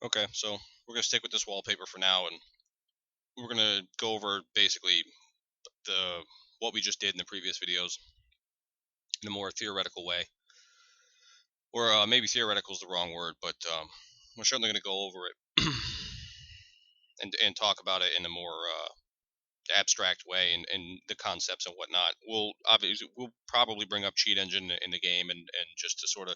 Okay, so we're gonna stick with this wallpaper for now, and we're gonna go over basically the what we just did in the previous videos in a more theoretical way, or maybe theoretical is the wrong word, but we're certainly gonna go over it and talk about it in a more abstract way and the concepts and whatnot. We'll probably bring up Cheat Engine in the game and just to sort of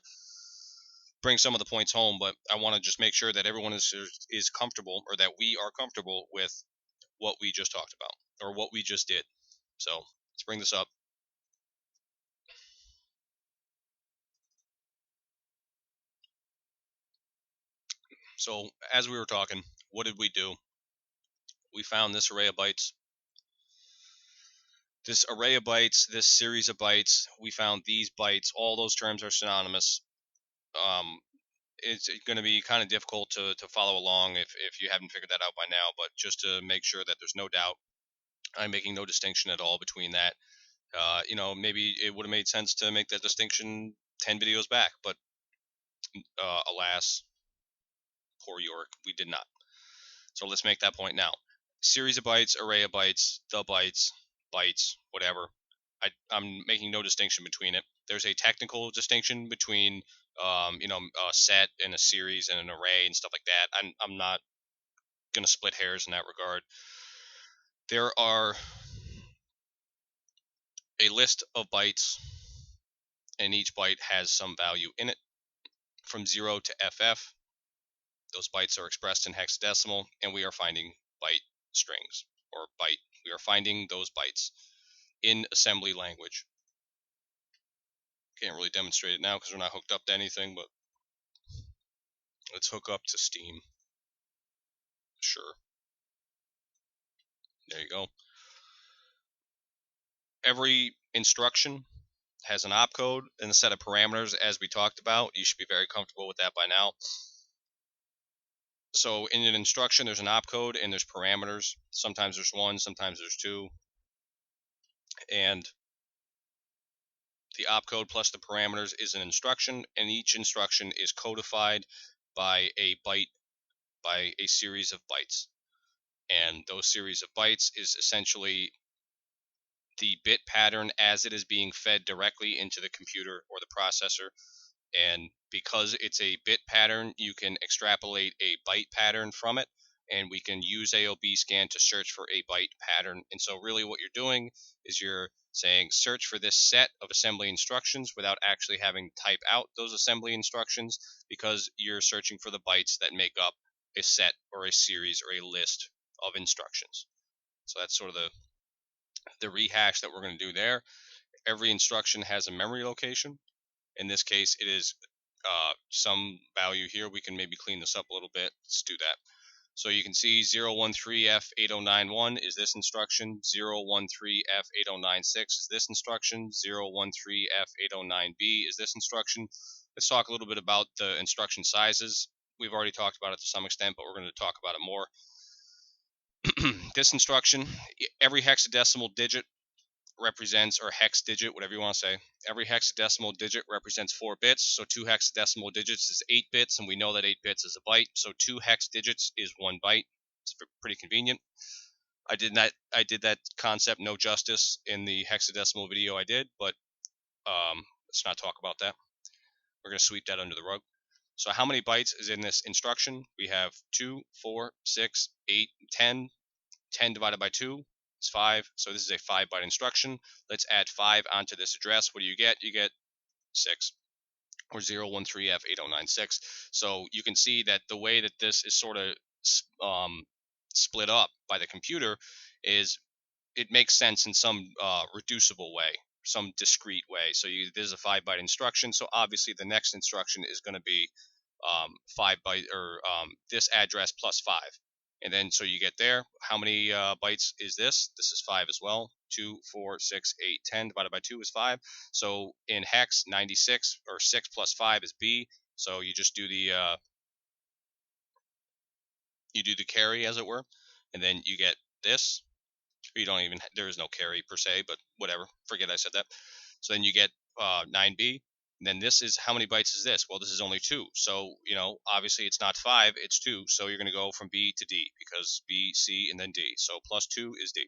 bring some of the points home, but I want to just make sure that everyone is comfortable, or that we are comfortable with what we just talked about or what we just did. So let's bring this up. So as we were talking, what did we do? We found this array of bytes, this series of bytes. We found these bytes. All those terms are synonymous. Um, it's going to be kind of difficult to follow along if you haven't figured that out by now. But just to make sure that there's no doubt, I'm making no distinction at all between that. Maybe it would have made sense to make that distinction 10 videos back, but alas, poor York, we did not. So let's make that point now. Series of bytes, array of bytes, the bytes, bytes, whatever. I'm making no distinction between it. There's a technical distinction between, a set and a series and an array and stuff like that. I'm not going to split hairs in that regard. There are a list of bytes, and each byte has some value in it from 0 to FF. Those bytes are expressed in hexadecimal, and we are finding byte strings or byte. We are finding those bytes in assembly language. Can't really demonstrate it now because we're not hooked up to anything, but let's hook up to Steam. Sure. There you go. Every instruction has an opcode and a set of parameters, as we talked about. You should be very comfortable with that by now. So in an instruction, there's an opcode and there's parameters. Sometimes there's one, sometimes there's two. And the opcode plus the parameters is an instruction, and each instruction is codified by a byte, by a series of bytes. And those series of bytes is essentially the bit pattern as it is being fed directly into the computer or the processor. And because it's a bit pattern, you can extrapolate a byte pattern from it, and we can use AOB scan to search for a byte pattern. And so really what you're doing is you're saying search for this set of assembly instructions without actually having to type out those assembly instructions, because you're searching for the bytes that make up a set or a series or a list of instructions. So that's sort of the rehash that we're going to do there. Every instruction has a memory location. In this case, it is some value here. We can maybe clean this up a little bit. Let's do that. So you can see 013F8091 is this instruction, 013F8096 is this instruction, 013F809B is this instruction. Let's talk a little bit about the instruction sizes. We've already talked about it to some extent, but we're going to talk about it more. This instruction, every hexadecimal digit represents, or hex digit, whatever you want to say, every hexadecimal digit represents 4 bits. So 2 hexadecimal digits is 8 bits, and we know that 8 bits is a byte. So 2 hex digits is 1 byte. It's pretty convenient. I did that concept no justice in the hexadecimal video I did, but let's not talk about that. We're going to sweep that under the rug. So how many bytes is in this instruction? We have 2, 4, 6, 8, 10. 10 divided by 2 is 5. So this is a 5-byte instruction. Let's add 5 onto this address. What do you get? You get 6, or 013F8096. So you can see that the way that this is sort of split up by the computer is it makes sense in some reducible way, some discrete way. So there's a 5-byte instruction. So obviously the next instruction is going to be 5 byte, or this address plus 5. And then so you get there. How many bytes is this? This is 5 as well. 2, 4, 6, 8, 10 divided by 2 is 5. So in hex, 96, or 6 plus 5 is B. So you just do the carry, as it were, and then you get this. You don't even, there is no carry per se, but whatever. Forget I said that. So then you get 9B. Then this is, how many bytes is this? Well, this is only 2. So, obviously it's not 5, it's 2. So you're going to go from B to D, because B, C, and then D. So plus 2 is D.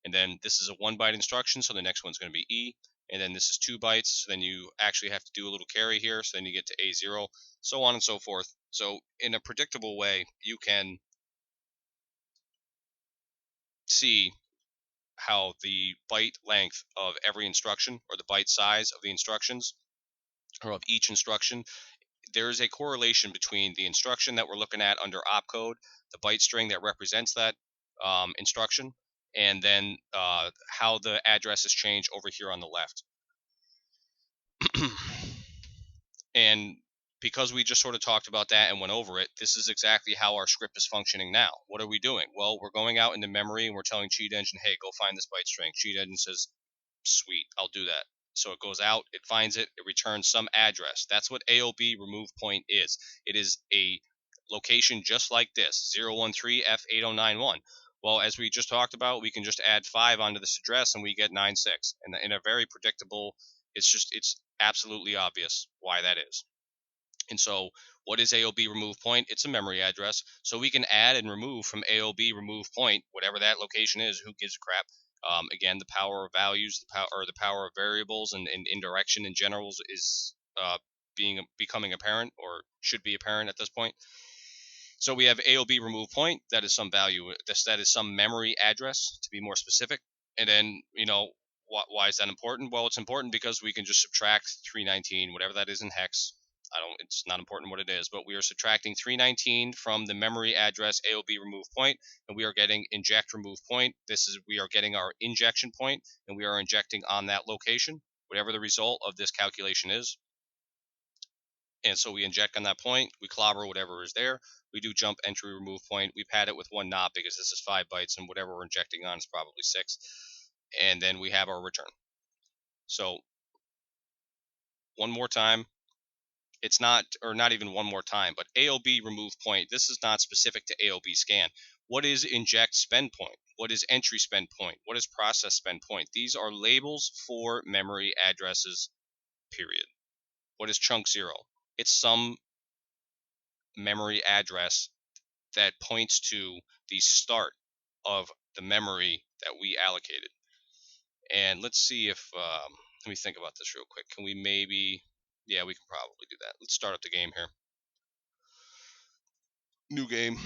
And then this is a 1 byte instruction, so the next one's going to be E. And then this is 2 bytes, so then you actually have to do a little carry here, so then you get to A0, so on and so forth. So in a predictable way, you can see how the byte length of every instruction, or the byte size of the instructions, or of each instruction, there is a correlation between the instruction that we're looking at under opcode, the byte string that represents that instruction, and then how the addresses change over here on the left. And because we just sort of talked about that and went over it, this is exactly how our script is functioning now. What are we doing? Well, we're going out into memory and we're telling Cheat Engine, hey, go find this byte string. Cheat Engine says, sweet, I'll do that. So it goes out, it finds it, it returns some address. That's what AOB remove point is. It is a location just like this, 013F8091. Well, as we just talked about, we can just add 5 onto this address and we get 96. And in a very predictable, it's absolutely obvious why that is. And so what is AOB remove point? It's a memory address. So we can add and remove from AOB remove point, whatever that location is, who gives a crap. Again, the power of values, the power of variables, and indirection in general is becoming apparent, or should be apparent at this point. So we have AOB remove point. That is some value. That is some memory address, to be more specific. And then, why is that important? Well, it's important because we can just subtract 319, whatever that is in hex. It's not important what it is, but we are subtracting 319 from the memory address AOB remove point, and we are getting inject remove point. We are getting our injection point, and we are injecting on that location, whatever the result of this calculation is. And so we inject on that point, we clobber whatever is there, we do jump entry remove point, we pad it with 1 NOP because this is 5 bytes, and whatever we're injecting on is probably 6, and then we have our return. So one more time, it's not, or not even one more time, but AOB remove point, this is not specific to AOB scan. What is inject spend point? What is entry spend point? What is process spend point? These are labels for memory addresses, period. What is chunk 0? It's some memory address that points to the start of the memory that we allocated. And let's see if, let me think about this real quick. Can we maybe, yeah, we can probably do that. Let's start up the game here. New game.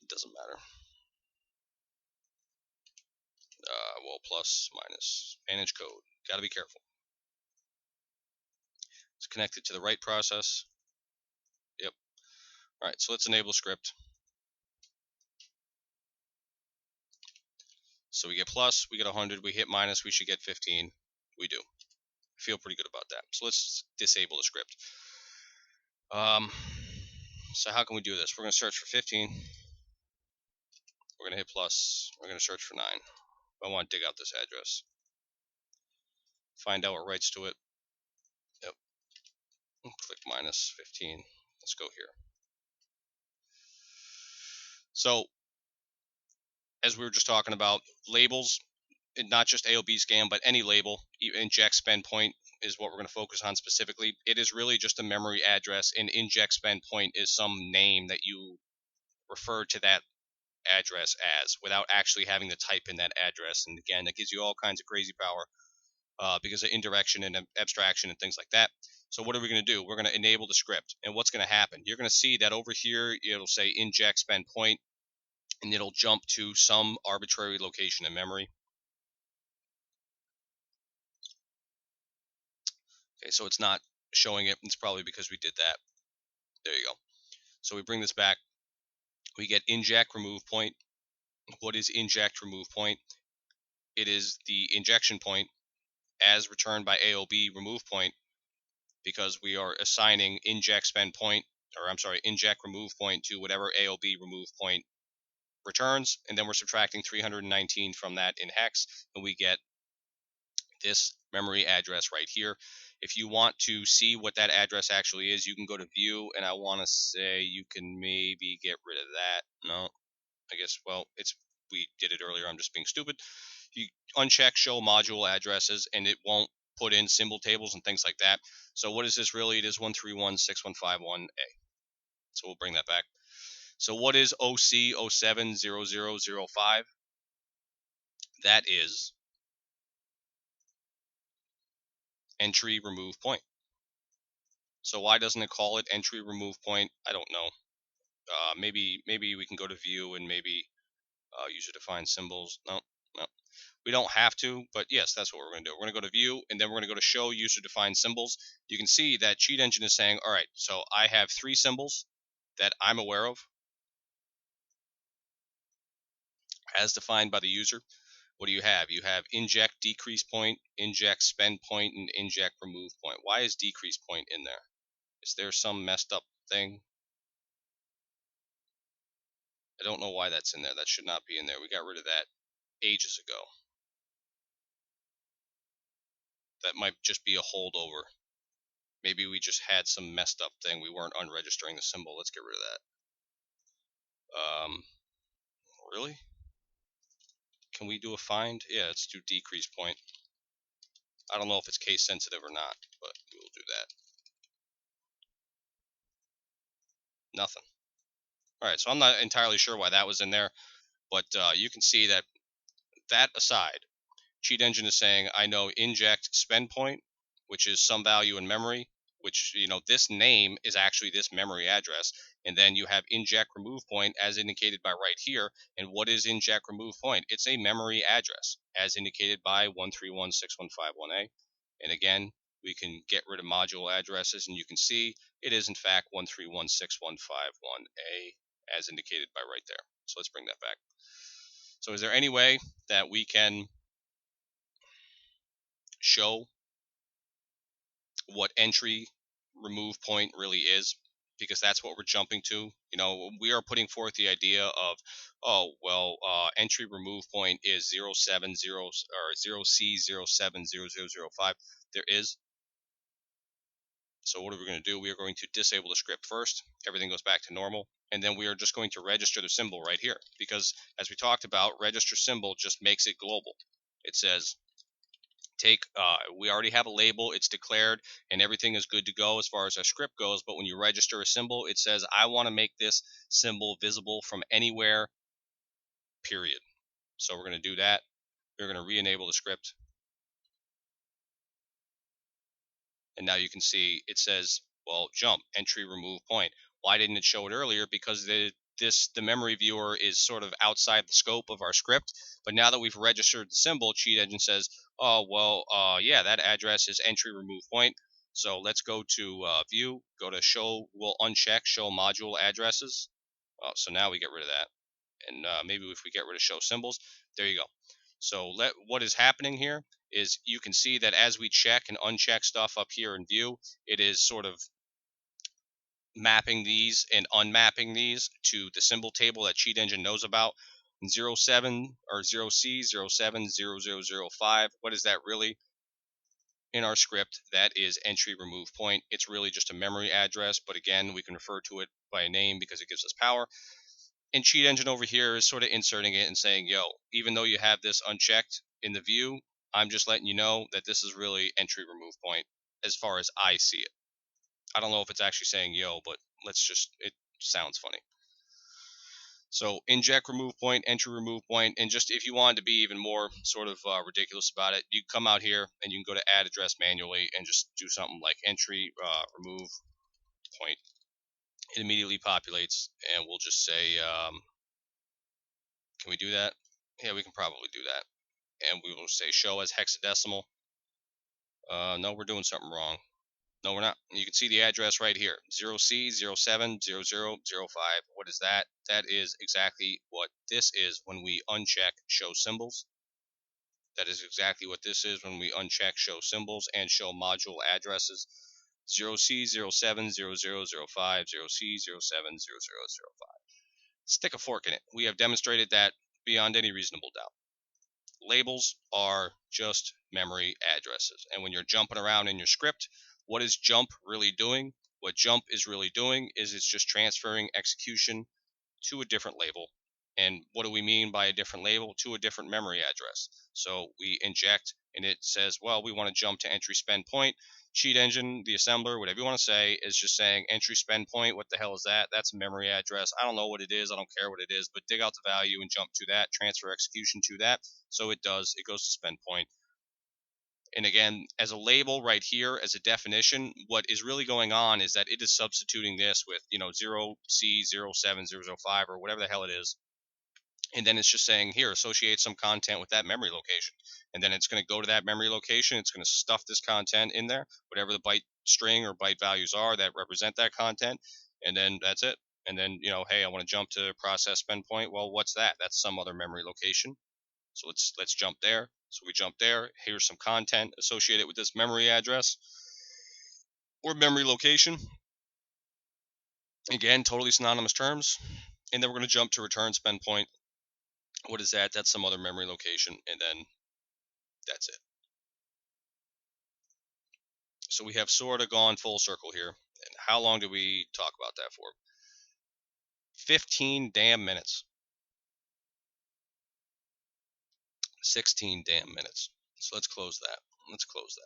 It doesn't matter. Well, plus, minus, manage code. Got to be careful. It's connected to the right process. Yep. All right, so let's enable script. So we get plus, we get 100, we hit minus, we should get 15. We do. I feel pretty good about that. So let's disable the script. So how can we do this? We're going to search for 15. We're going to hit plus. We're going to search for 9. I want to dig out this address. Find out what writes to it. Yep. Click minus 15. Let's go here. So, as we were just talking about, labels, not just AOB scan, but any label, inject spend point is what we're going to focus on specifically. It is really just a memory address, and inject spend point is some name that you refer to that address as without actually having to type in that address. And again, that gives you all kinds of crazy power because of indirection and abstraction and things like that. So what are we going to do? We're going to enable the script. And what's going to happen? You're going to see that over here, it'll say inject spend point, and it'll jump to some arbitrary location in memory. Okay, so it's not showing it. It's probably because we did that. There you go. So we bring this back. We get inject remove point. What is inject remove point? It is the injection point as returned by AOB remove point, because we are assigning inject spend point, or I'm sorry, inject remove point to whatever AOB remove point returns, and then we're subtracting 319 from that in hex, and we get this memory address right here. If you want to see what that address actually is, you can go to view, and I want to say you can maybe get rid of that. No, I guess, well, we did it earlier. I'm just being stupid. you uncheck show module addresses, and it won't put in symbol tables and things like that. So what is this really? It is 131.6151A. So we'll bring that back. So what is OC 070005? That is entry remove point. So why doesn't it call it entry remove point? I don't know. Maybe we can go to view and maybe user defined symbols. No, no, we don't have to, but yes, that's what we're going to do. We're going to go to view, and then we're going to go to show user defined symbols. You can see that Cheat Engine is saying, all right, so I have 3 symbols that I'm aware of as defined by the user. What do you have? You have inject decrease point, inject spend point, and inject remove point. Why is decrease point in there? Is there some messed up thing? I don't know why that's in there. That should not be in there. We got rid of that ages ago. That might just be a holdover. Maybe we just had some messed up thing. We weren't unregistering the symbol. Let's get rid of that. Really? Can we do a find? Yeah, let's do decrease point. I don't know if it's case sensitive or not, but we'll do that. Nothing. All right, so I'm not entirely sure why that was in there, but you can see that aside, Cheat Engine is saying, I know inject spend point, which is some value in memory, which, this name is actually this memory address. And then you have inject remove point as indicated by right here. And what is inject remove point? It's a memory address as indicated by 131.6151A. And again, we can get rid of module addresses, and you can see it is in fact 131.6151A as indicated by right there. So let's bring that back. So is there any way that we can show what entry remove point really is? Because that's what we're jumping to. We are putting forth the idea of, oh well, entry remove point is 070 or 0C070005. There is. So what are we going to do? We are going to disable the script first. Everything goes back to normal, and then we are just going to register the symbol right here, because as we talked about, register symbol just makes it global. It says we already have a label, it's declared, and everything is good to go as far as our script goes. But when you register a symbol, it says, I want to make this symbol visible from anywhere, period. So we're going to do that. We're going to re-enable the script, and now you can see it says, well, jump entry remove point. Why didn't it show it earlier? Because the memory viewer is sort of outside the scope of our script. But now that we've registered the symbol, Cheat Engine says, oh well, yeah, that address is entry remove point. So let's go to view, go to show. We'll uncheck show module addresses. So now we get rid of that, and maybe if we get rid of show symbols, there you go. So what is happening here is you can see that as we check and uncheck stuff up here in view, it is sort of mapping these and unmapping these to the symbol table that Cheat Engine knows about. 07 or 0C070005. What is that really? In our script, that is entry remove point. It's really just a memory address, but again, we can refer to it by a name because it gives us power. And Cheat Engine over here is sort of inserting it and saying, yo, even though you have this unchecked in the view, I'm just letting you know that this is really entry remove point as far as I see it. I don't know if it's actually saying yo, but it sounds funny. So inject remove point, entry remove point, and just if you wanted to be even more sort of ridiculous about it, you come out here and you can go to add address manually and just do something like entry remove point. It immediately populates, and we'll just say, can we do that? Yeah, we can probably do that. And we will say show as hexadecimal. No, we're doing something wrong. No, we're not. You can see the address right here, 0C070005. What is that? That is exactly what this is when we uncheck show symbols. That is exactly what this is when we uncheck show symbols and show module addresses. 0C070005, 0C070005. Stick a fork in it. We have demonstrated that beyond any reasonable doubt. Labels are just memory addresses. And when you're jumping around in your script, what is jump really doing? What jump is really doing is it's just transferring execution to a different label. And what do we mean by a different label? To a different memory address. So we inject and it says, well, we want to jump to entry spend point. Cheat engine, the assembler, whatever you want to say, is just saying entry spend point. What the hell is that? That's a memory address. I don't know what it is. I don't care what it is, but dig out the value and jump to that, transfer execution to that. So it does, it goes to spend point. And again, as a label right here, as a definition, what is really going on is that it is substituting this with, 0C07005 or whatever the hell it is. And then it's just saying, here, associate some content with that memory location. And then it's going to go to that memory location. It's going to stuff this content in there, whatever the byte string or byte values are that represent that content. And then that's it. And then, hey, I want to jump to process spend point. Well, what's that? That's some other memory location. So let's jump there. So we jump there. Here's some content associated with this memory address or memory location. Again, totally synonymous terms. And then we're going to jump to return spend point. What is that? That's some other memory location. And then that's it. So we have sort of gone full circle here. And how long did we talk about that for? 15 damn minutes. 16 damn minutes. So let's close that. Let's close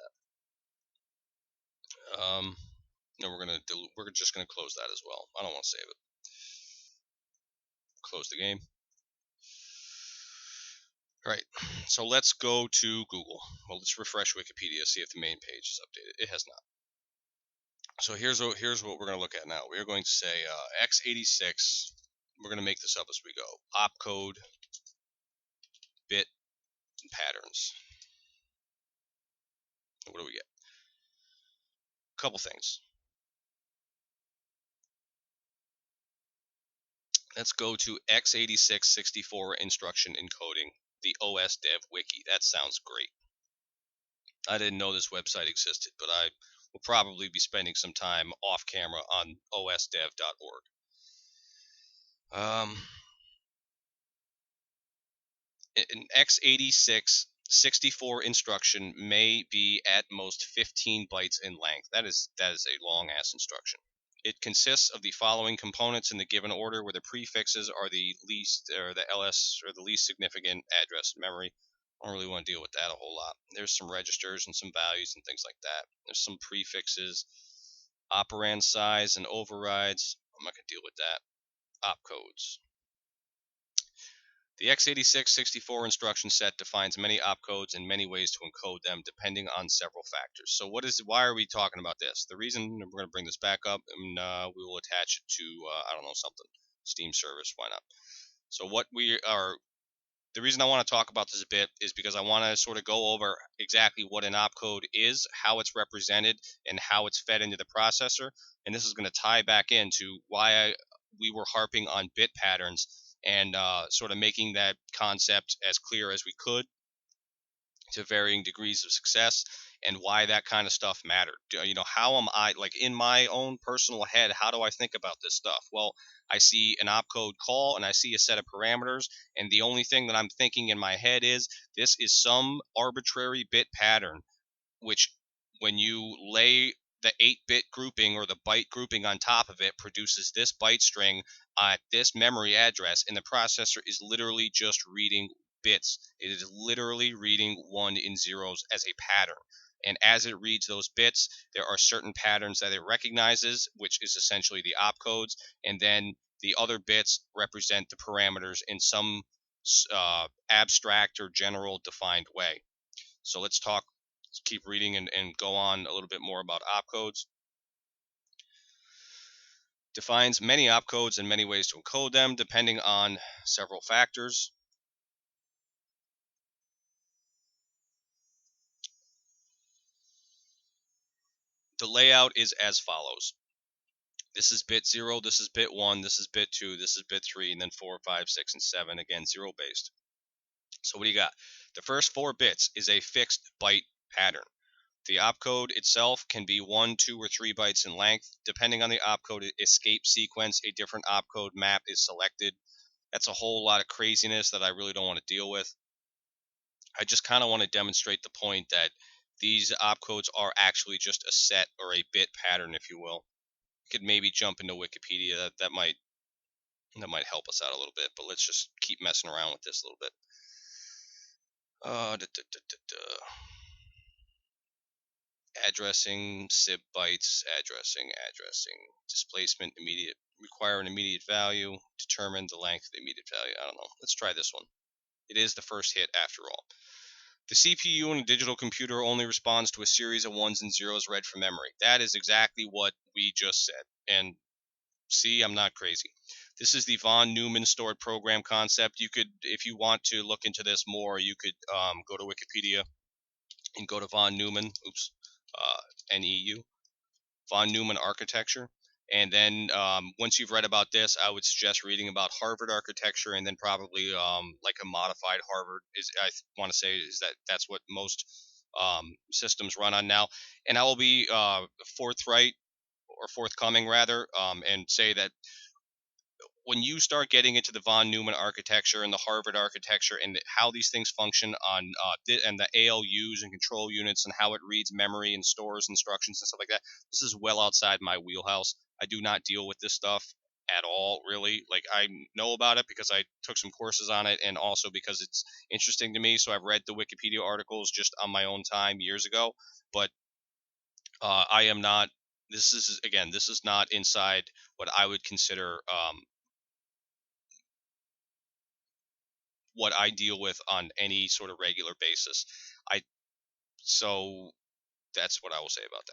that. No, we're just gonna close that as well. I don't want to save it. Close the game. All right. So let's go to Google. Well, let's refresh Wikipedia, see if the main page is updated. It has not. So here's what we're going to look at now. We are going to say x86. We're going to make this up as we go. Opcode, bit, and patterns. What do we get? A couple things. Let's go to x86-64 instruction encoding, the OS Dev Wiki. That sounds great. I didn't know this website existed, but I will probably be spending some time off camera on osdev.org. An x86 64 instruction may be at most 15 bytes in length. That is a long ass instruction. It consists of the following components in the given order, where the prefixes are the least, or the LS, or the least significant address in memory. I don't really want to deal with that a whole lot. There's some registers and some values and things like that. There's some prefixes, operand size and overrides. I'm not going to deal with that. Opcodes. The x86-64 instruction set defines many opcodes and many ways to encode them depending on several factors. So why are we talking about this? The reason we're going to bring this back up, and we will attach it to, I don't know, something, Steam service, why not? So the reason I want to talk about this a bit is because I want to sort of go over exactly what an opcode is, how it's represented, and how it's fed into the processor. And this is going to tie back into why we were harping on bit patterns and sort of making that concept as clear as we could to varying degrees of success, and why that kind of stuff mattered. How am I, like, in my own personal head, how do I think about this stuff? Well, I see an opcode call and I see a set of parameters, and the only thing that I'm thinking in my head is this is some arbitrary bit pattern, which, when you lay the 8-bit grouping or the byte grouping on top of it, produces this byte string at this memory address, and the processor is literally just reading bits. It is literally reading 1 and 0s as a pattern. And as it reads those bits, there are certain patterns that it recognizes, which is essentially the opcodes, and then the other bits represent the parameters in some abstract or general defined way. So let's keep reading and go on a little bit more about opcodes. Defines many opcodes and many ways to encode them depending on several factors. The layout is as follows. This is bit 0, this is bit 1, this is bit 2, this is bit 3, and then 4, 5, 6, and 7, again 0 based. So what do you got? The first 4 bits is a fixed byte pattern. The opcode itself can be 1, 2, or 3 bytes in length. Depending on the opcode escape sequence, a different opcode map is selected. That's a whole lot of craziness that I really don't want to deal with. I just kind of want to demonstrate the point that these opcodes are actually just a set or a bit pattern, if you will. You could maybe jump into Wikipedia. That might That might help us out a little bit, but let's just keep messing around with this a little bit. Addressing, SIB bytes, addressing, displacement, immediate, require an immediate value, determine the length of the immediate value. I don't know. Let's try this one. It is the first hit after all. The CPU in a digital computer only responds to a series of ones and zeros read from memory. That is exactly what we just said. And see, I'm not crazy. This is the von Neumann stored program concept. You could, if you want to look into this more, you could go to Wikipedia and go to von Neumann. NEU, von Neumann architecture. And then once you've read about this, I would suggest reading about Harvard architecture, and then probably like a modified Harvard is. Want to say is that's what most systems run on now. And I will be forthright or forthcoming rather, and say that when you start getting into the von Neumann architecture and the Harvard architecture and how these things function on and the ALUs and control units and how it reads memory and stores instructions and stuff like that, this is well outside my wheelhouse. I do not deal with this stuff at all, really. Like, I know about it because I took some courses on it, and also because it's interesting to me. So I've read the Wikipedia articles just on my own time years ago, but I am not. This is not inside what I would consider what I deal with on any sort of regular basis. I so that's what I will say about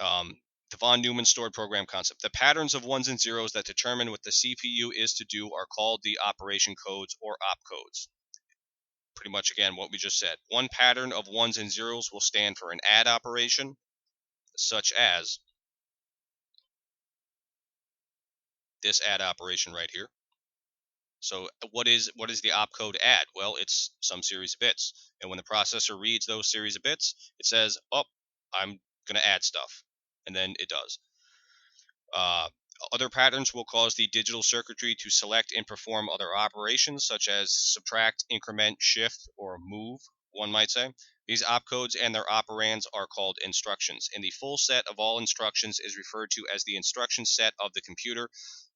that. The von Neumann stored program concept. The patterns of ones and zeros that determine what the CPU is to do are called the operation codes or opcodes. Pretty much again what we just said. One pattern of ones and zeros will stand for an add operation, such as this add operation right here. So what is the opcode add? Well, it's some series of bits. And when the processor reads those series of bits, it says, "Oh, I'm going to add stuff." And then it does. Uh, Other patterns will cause the digital circuitry to select and perform other operations, such as subtract, increment, shift, or move, one might say. These opcodes and their operands are called instructions, and the full set of all instructions is referred to as the instruction set of the computer.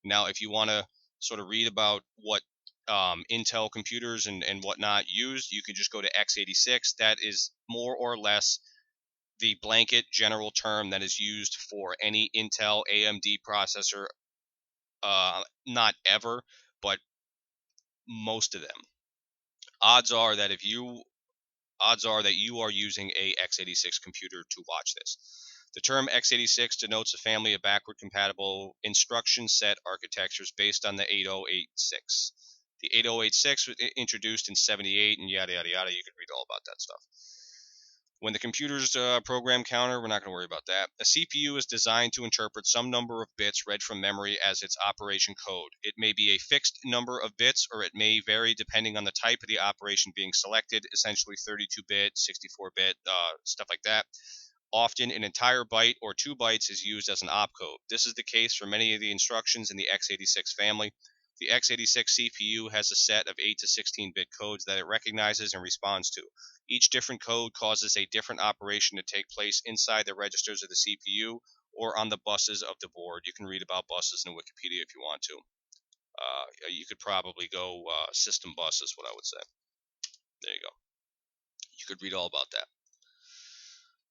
Now, if you want to sort of read about what Intel computers and whatnot use, you can just go to x86. That is more or less the blanket general term that is used for any Intel AMD processor. Not ever, but most of them. Odds are that if you odds are that you are using a x86 computer to watch this. The term x86 denotes a family of backward compatible instruction set architectures based on the 8086. The 8086 was introduced in 78 and yada yada yada. You can read all about that stuff. When the computer's program counter, we're not going to worry about that. A CPU is designed to interpret some number of bits read from memory as its operation code. It may be a fixed number of bits, or it may vary depending on the type of the operation being selected, essentially 32-bit, 64-bit, stuff like that. Often, an entire byte or 2 bytes is used as an opcode. This is the case for many of the instructions in the x86 family. The x86 CPU has a set of 8 to 16-bit codes that it recognizes and responds to. Each different code causes a different operation to take place inside the registers of the CPU or on the buses of the board. You can read about buses in Wikipedia if you want to. You could probably go system bus is what I would say. There you go. You could read all about that.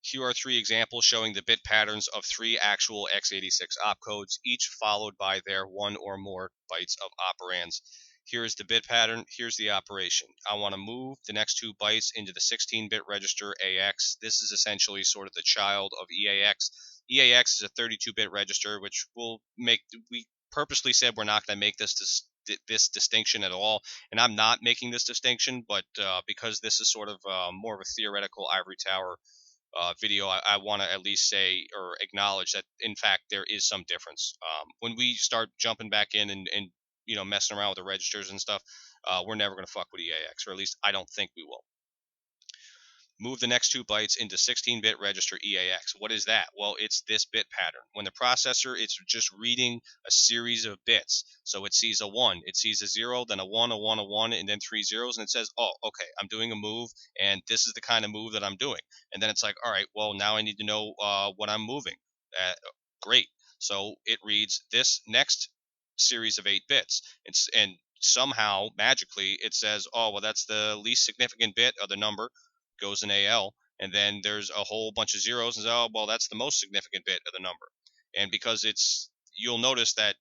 Here are 3 examples showing the bit patterns of 3 actual x86 opcodes, each followed by their 1 or more bytes of operands. Here is the bit pattern, here's the operation. I want to move the next 2 bytes into the 16-bit register AX. This is essentially sort of the child of EAX. EAX is a 32-bit register, which we purposely said we're not going to make this distinction at all, and I'm not making this distinction, but because this is sort of more of a theoretical ivory tower video, I want to at least say or acknowledge that in fact there is some difference. When we start jumping back in and messing around with the registers and stuff, we're never going to fuck with EAX, or at least I don't think we will. Move the next 2 bytes into 16-bit register EAX. What is that? Well, it's this bit pattern. When the processor, it's just reading a series of bits. So it sees a 1, it sees a 0, then a 1, a 1, a 1, and then 3 zeros, and it says, oh, okay, I'm doing a move, and this is the kind of move that I'm doing. And then it's like, all right, well, now I need to know what I'm moving. Great. So it reads this next series of 8 bits. And somehow magically it says, oh well, that's the least significant bit of the number, goes in AL, and then there's a whole bunch of zeros and says, oh well, that's the most significant bit of the number. And because it's, you'll notice that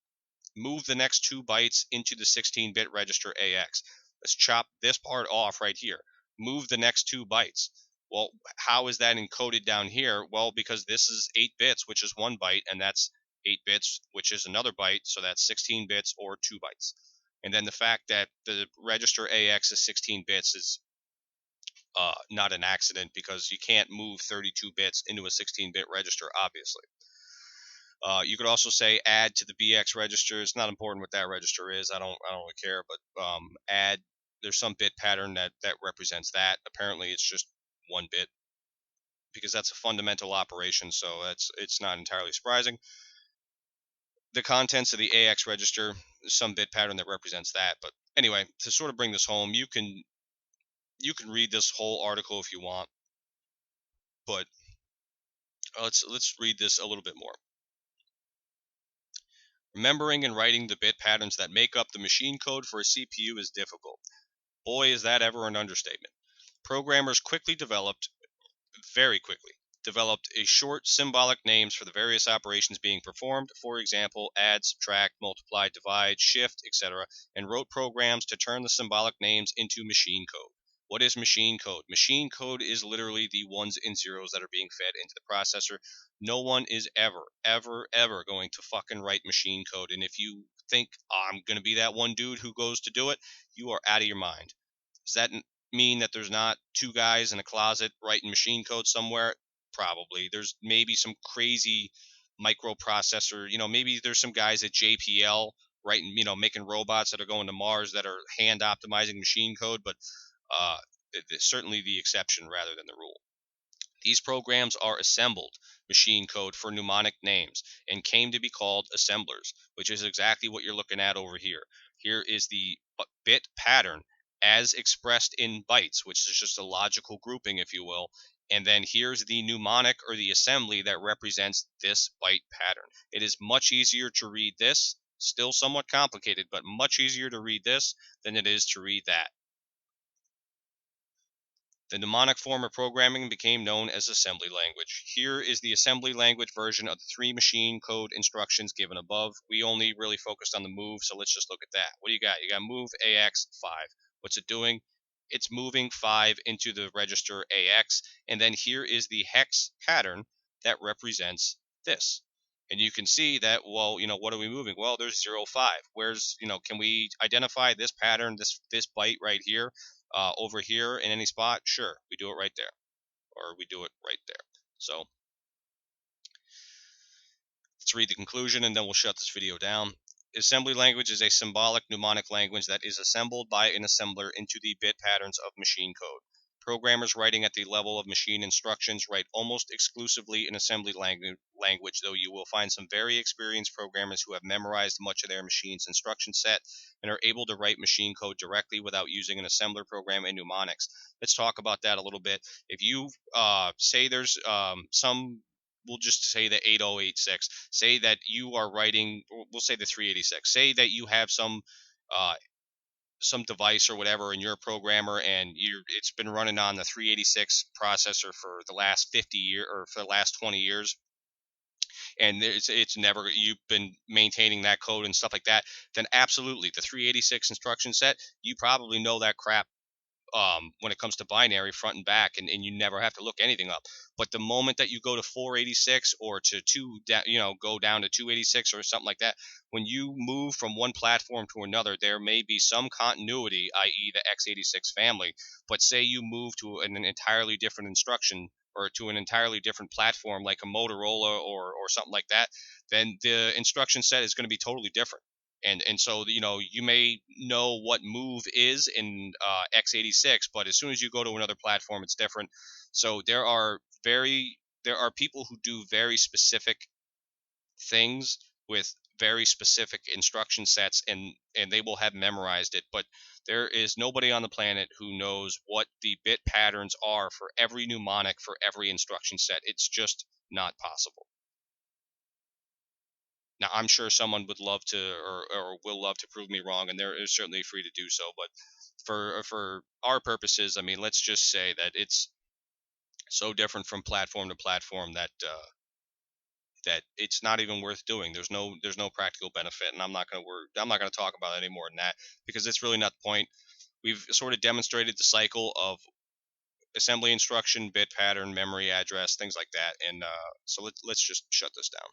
move the next 2 bytes into the 16-bit register AX. Let's chop this part off right here. Move the next 2 bytes. Well, how is that encoded down here? Well, because this is 8 bits, which is 1 byte, and that's 8 bits, which is another byte, so that's 16 bits or 2 bytes. And then the fact that the register AX is 16 bits is not an accident, because you can't move 32 bits into a 16-bit register, obviously. You could also say add to the BX register. It's not important what that register is. I don't really care. But add. There's some bit pattern that represents that. Apparently, it's just 1 bit, because that's a fundamental operation. So it's not entirely surprising. The contents of the AX register, some bit pattern that represents that. But anyway, to sort of bring this home, you can read this whole article if you want, but let's read this a little bit more. Remembering and writing the bit patterns that make up the machine code for a CPU is difficult. Boy, is that ever an understatement. Programmers very quickly, developed a short symbolic names for the various operations being performed, for example, add, subtract, multiply, divide, shift, etc., and wrote programs to turn the symbolic names into machine code. What is machine code? Machine code is literally the ones and zeros that are being fed into the processor. No one is ever going to fucking write machine code. And if you think, oh, I'm going to be that one dude who goes to do it, you are out of your mind. Does that mean that there's not 2 guys in a closet writing machine code somewhere? Probably. There's maybe some crazy microprocessor, maybe there's some guys at JPL writing, making robots that are going to Mars that are hand optimizing machine code, but uh, it's certainly the exception rather than the rule. These programs are assembled machine code for mnemonic names and came to be called assemblers, which is exactly what you're looking at over here. Here is the bit pattern as expressed in bytes, which is just a logical grouping, if you will. And then here's the mnemonic or the assembly that represents this byte pattern. It is much easier to read this, still somewhat complicated, but much easier to read this than it is to read that. The mnemonic form of programming became known as assembly language. Here is the assembly language version of the 3 machine code instructions given above. We only really focused on the move, so let's just look at that. What do you got? You got move AX 5. What's it doing? It's moving 5 into the register AX, and then here is the hex pattern that represents this. And you can see that, well, what are we moving? Well, there's 0, 5. Where's, can we identify this pattern, this byte right here? Over here in any spot, sure, we do it right there, or we do it right there. So let's read the conclusion and then we'll shut this video down. Assembly language is a symbolic mnemonic language that is assembled by an assembler into the bit patterns of machine code. Programmers writing at the level of machine instructions write almost exclusively in assembly language, though you will find some very experienced programmers who have memorized much of their machine's instruction set and are able to write machine code directly without using an assembler program and mnemonics. Let's talk about that a little bit. If you say there's some, we'll just say the 8086, say that you are writing, we'll say the 386, say that you have uh, some device or whatever, and you're a programmer and it's been running on the 386 processor for the last 50 years or for the last 20 years, and it's never, you've been maintaining that code and stuff like that, then absolutely the 386 instruction set, you probably know that crap when it comes to binary front and back, and you never have to look anything up. But the moment that you go to 486 or to go down to 286 or something like that, when you move from one platform to another, there may be some continuity, i.e. the x86 family, but say you move to an entirely different instruction or to an entirely different platform like a Motorola or something like that, then the instruction set is going to be totally different. And so you may know what move is in x86, but as soon as you go to another platform, it's different. So there are people who do very specific things with very specific instruction sets, and they will have memorized it, but there is nobody on the planet who knows what the bit patterns are for every mnemonic for every instruction set. It's just not possible. Now, I'm sure someone would love to or will love to prove me wrong, and they're certainly free to do so. But for our purposes, I mean, let's just say that it's so different from platform to platform that it's not even worth doing. There's no practical benefit, and I'm not going to talk about it any more than that because it's really not the point. We've sort of demonstrated the cycle of assembly instruction, bit pattern, memory address, things like that, and so let's just shut this down.